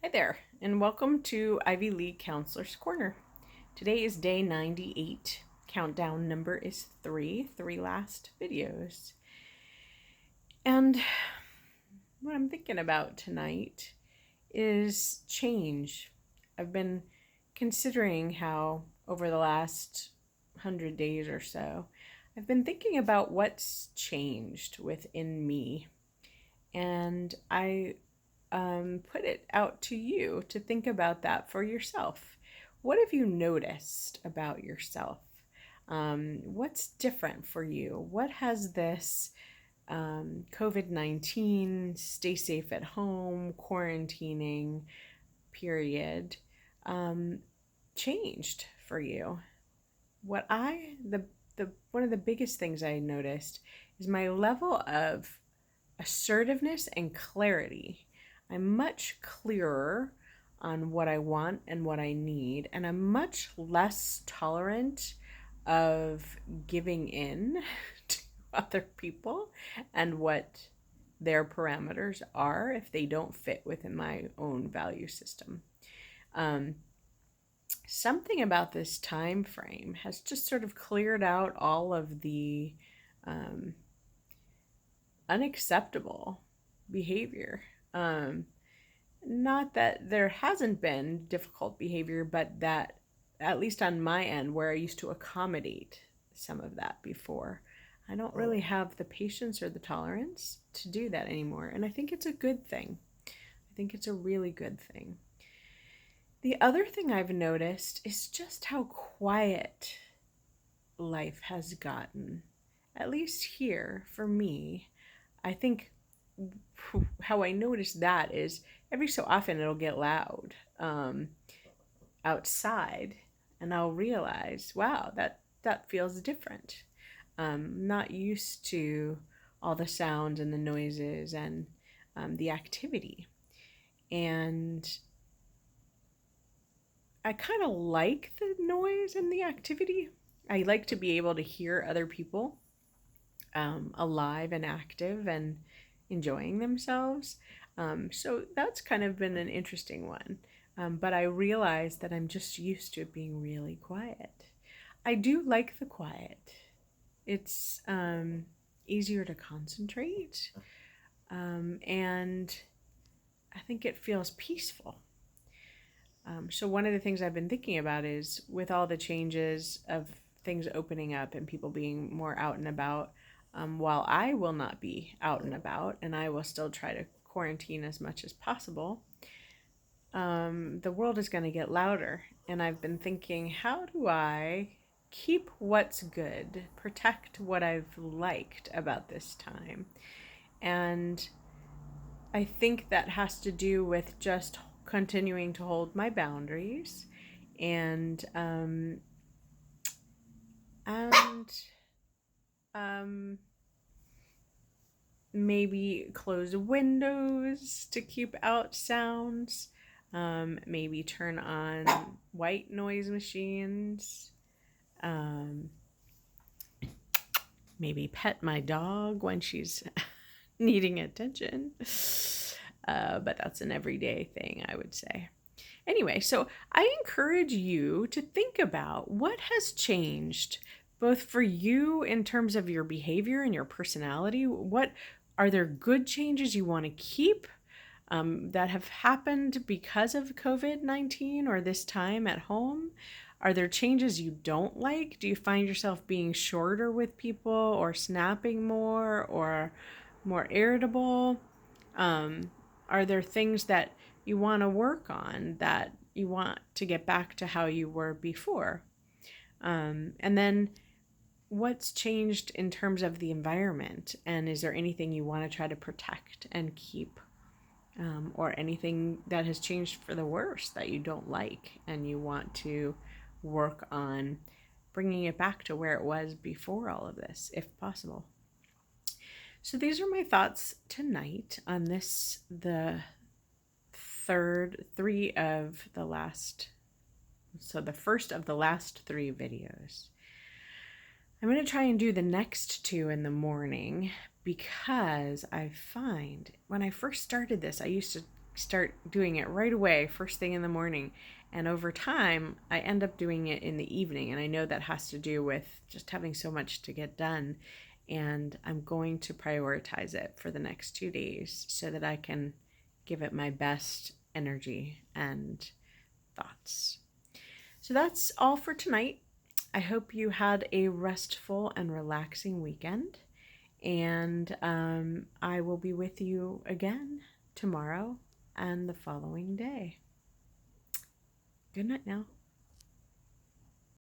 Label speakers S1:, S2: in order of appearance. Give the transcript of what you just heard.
S1: Hi there, and welcome to Ivy League Counselor's Corner. Today is day 98. Countdown number is three last videos. And what I'm thinking about tonight is change. I've been considering how over the last 100 days or so, I've been thinking about what's changed within me. And I put it out to you to think about that for yourself. What have you noticed about yourself? What's different for you? What has this COVID-19, stay safe at home, quarantining period um, changed for you? What the one of the biggest things I noticed is my level of assertiveness and clarity. I'm much clearer on what I want and what I need, and I'm much less tolerant of giving in to other people and what their parameters are if they don't fit within my own value system. Um, Something about this time frame has just sort of cleared out all of the um, unacceptable behavior. Um, Not that there hasn't been difficult behavior, but that, at least on my end, where I used to accommodate some of that before, I don't really have the patience or the tolerance to do that anymore. And I think it's a good thing. I think it's a really good thing. The other thing I've noticed is just how quiet life has gotten, at least here for me. I think how I notice that is every so often it'll get loud outside, and I'll realize, wow, that feels different. Not used to all the sounds and the noises and the activity, and I kind of like the noise and the activity. I like to be able to hear other people alive and active and enjoying themselves. So that's kind of been an interesting one. But I realize that I'm just used to it being really quiet. I do like the quiet. It's easier to concentrate, and I think it feels peaceful. So one of the things I've been thinking about is with all the changes of things opening up and people being more out and about, while I will not be out and about and I will still try to quarantine as much as possible, the world is going to get louder. And I've been thinking, how do I keep what's good, protect what I've liked about this time? And I think that has to do with just continuing to hold my boundaries and and um, maybe close windows to keep out sounds. Maybe turn on white noise machines. Um, Maybe pet my dog when she's needing attention. But that's an everyday thing, I would say. Anyway, so I encourage you to think about what has changed both for you in terms of your behavior and your personality. What are there good changes you want to keep that have happened because of COVID-19 or this time at home? Are there changes you don't like? Do you find yourself being shorter with people or snapping more or more irritable? Are there things that you want to work on, that you want to get back to how you were before? And then what's changed in terms of the environment? And is there anything you want to try to protect and keep? Or anything that has changed for the worse that you don't like and you want to work on bringing it back to where it was before all of this, if possible. So these are my thoughts tonight on this, the first of the last three videos. I'm going to try and do the next two in the morning because I find when I first started this, I used to start doing it right away, first thing in the morning. And over time, I end up doing it in the evening. And I know that has to do with just having so much to get done. And I'm going to prioritize it for the next 2 days so that I can give it my best energy and thoughts. So that's all for tonight. I hope you had a restful and relaxing weekend. And I will be with you again tomorrow and the following day. Good night now.